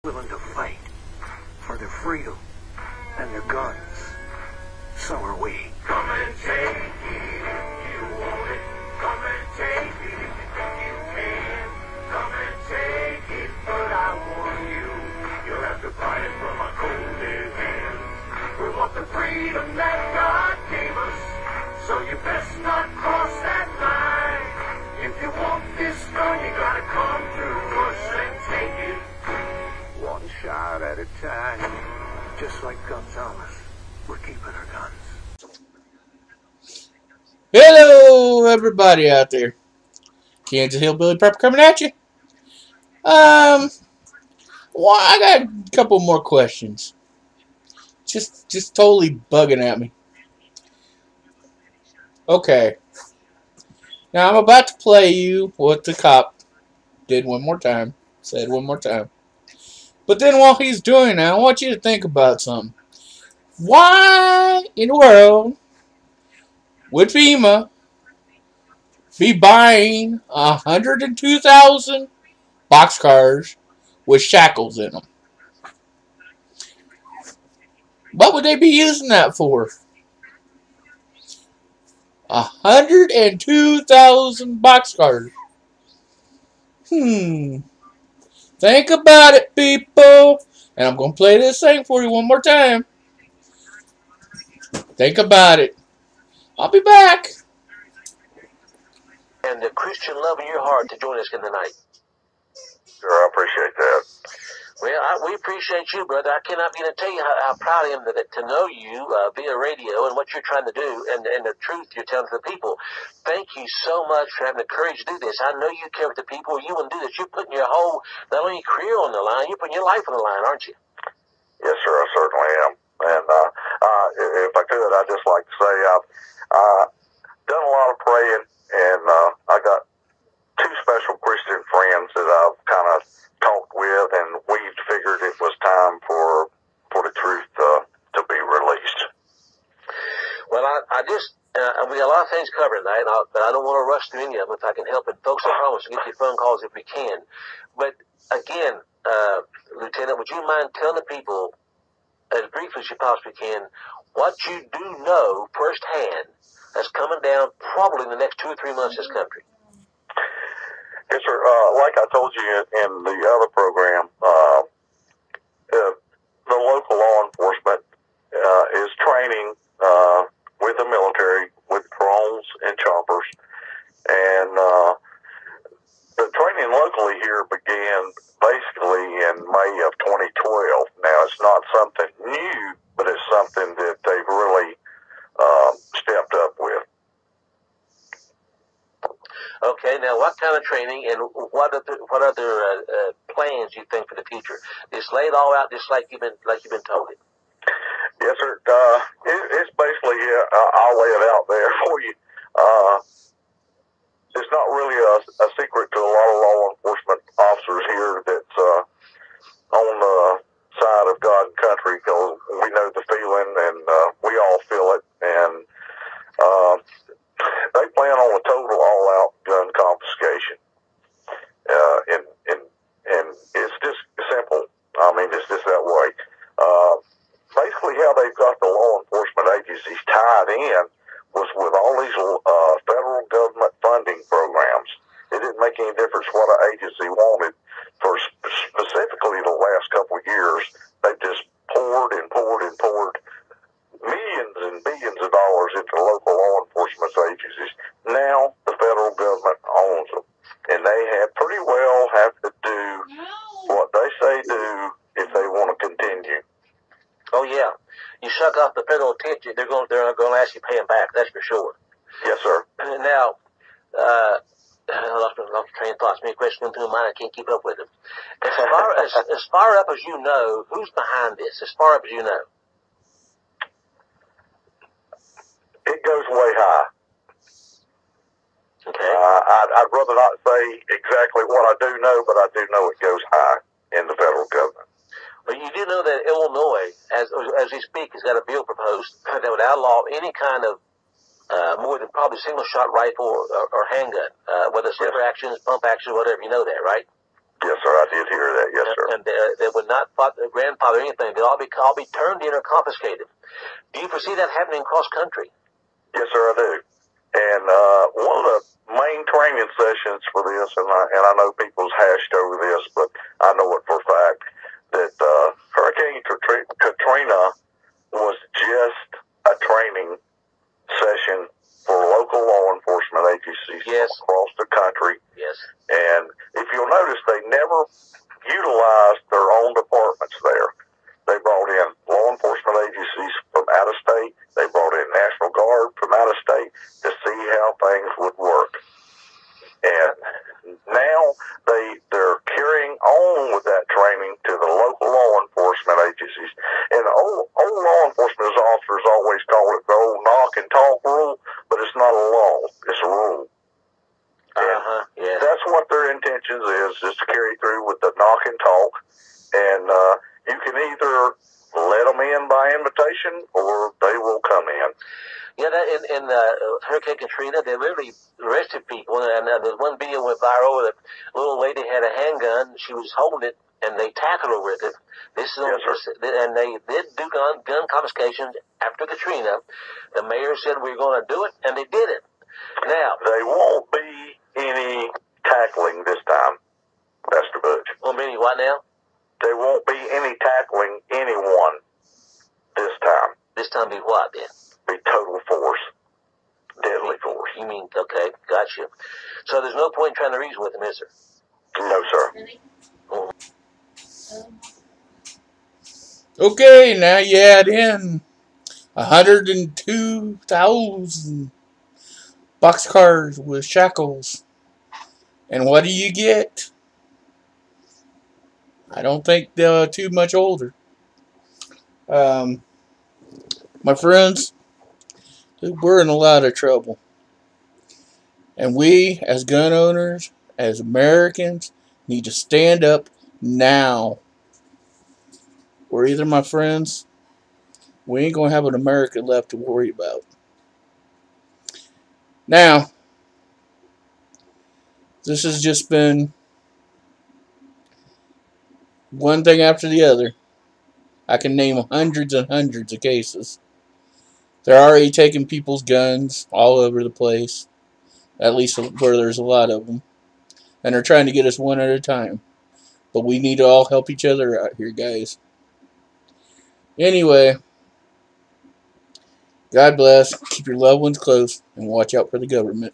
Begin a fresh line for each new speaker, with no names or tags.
willing to fight for their freedom and their guns. So are we.
Come and take it if you want it. Come and take it if you think you can. Come and take it, but I warn you, you'll have to fight it from our cold dead hands. We want the freedom that God gave us, so you best not cross that line. If you want this gun, you gotta come through us and take it.
One shot at a time. Just like Gonzalez, we're keeping our guns.
Hello, everybody out there. Kansas Hillbilly Prep coming at you. Well, I got a couple more questions. Just totally bugging at me. Okay. Now I'm about to play you what the cop did one more time. Said one more time. But then while he's doing that, I want you to think about something. Why in the world would FEMA be buying 102,000 boxcars with shackles in them? What would they be using that for? 102,000 boxcars. Think about it, people. And I'm going to play this thing for you one more time. Think about it. I'll be back.
And the Christian love in your heart to join us in the night.
Sure, I appreciate that.
Well, we appreciate you, brother. I cannot begin to tell you how proud I am to know you via radio and what you're trying to do and the truth you're telling to the people. Thank you so much for having the courage to do this. I know you care for the people. You want to do this. You're putting your whole, not only your career on the line, you're putting your life on the line, aren't you?
Yes, sir, I certainly am. And if I could, I'd just like to say I've done a lot of praying, and I got two special Christian friends that I've kind of talked with, and we figured it was time for the truth to be released.
Well, I just, we got a lot of things covered tonight, but I don't want to rush through any of them if I can help it. Folks, I promise to get you phone calls if we can. But again, Lieutenant, would you mind telling the people, as briefly as you possibly can, what you do know firsthand that's coming down probably in the next 2 or 3 months in this country?
Yes, sir. Like I told you in the other program, the local law enforcement is training with the military, with drones and choppers. And the training locally here began basically in May of 2012. Now, it's not something new, but it's something that they've really stepped up with.
Okay, now what kind of training and what other plans you think for the future? Just lay it all out, just like you've been told it.
Yes, sir. It's basically, I'll lay it out there for you. It's not really a secret to a lot of law enforcement officers here that's on the side of God and country, because we know the feeling and we all feel it. And they plan on a total all-out gun confiscation. And it's just simple. I mean, it's just that way. Basically, how they've got the law enforcement agencies tied in was with all these federal government funding programs. It didn't make any difference what an agency wanted. For specifically the last couple of years, they just poured and poured and poured millions and billions of dollars into local law enforcement agencies. Now the federal government owns them, and they pretty well have to do what they say do if they want to continue.
Oh yeah, you suck off the federal attention, they're going to ask you to pay them back. That's for sure.
Yes, sir.
Now, I lost my train of thoughts. Many questions come through mine. I can't keep up with them. As far up as you know, who's behind this? As far up as you know.
It goes way high.
Okay.
I'd rather not say exactly what I do know, but I do know it goes high in the federal government.
But you do know that Illinois, as we speak, has got a bill proposed that would outlaw any kind of more than probably single-shot rifle or handgun, whether it's lever actions, pump action, whatever. You know that, right?
Yes, sir. I did hear that. Yes, sir.
And they would not grandfather anything. They'll all be turned in or confiscated. Do you foresee that happening cross country?
Yes, sir, I do. And one of the main training sessions for this, and I know people's hashed over this, but I know it for a fact, that Hurricane Katrina was just a training session for local law enforcement agencies across the country.
Yes.
And if you'll notice, they never utilized their own departments there. They brought in law enforcement agencies from out of state. They brought in National Guard from out of state to see how things would work. And now they're carrying on with that training to the local law enforcement agencies. And old law enforcement officers always call it the old knock and talk rule, but it's not a law, it's a rule.
Yeah.
That's what their intentions is to carry through with the knock and talk. And you can either let them in by invitation or they will come in.
Yeah, that in Hurricane Katrina, they really arrested people. And there's one video went viral where the little lady had a handgun. She was holding it, and they tackled her with it. And they did do gun confiscations after Katrina. The mayor said we're going to do it, and they did it. Now
there won't be any tackling this time, Pastor Butch.
Won't be any what now?
There won't be any tackling anyone this time.
This time be what then?
Be total force. Deadly force.
You mean, okay, gotcha. So there's no point in trying to reason with them, is there?
No, sir.
Okay, now you add in 102,000 boxcars with shackles. And what do you get? I don't think they're too much older. My friends, we're in a lot of trouble. And we, as gun owners, as Americans, need to stand up now. Or either, my friends, we ain't going to have an America left to worry about. Now, this has just been one thing after the other. I can name hundreds and hundreds of cases. They're already taking people's guns all over the place, at least where there's a lot of them. And they're trying to get us one at a time. But we need to all help each other out here, guys. Anyway, God bless, keep your loved ones close, and watch out for the government.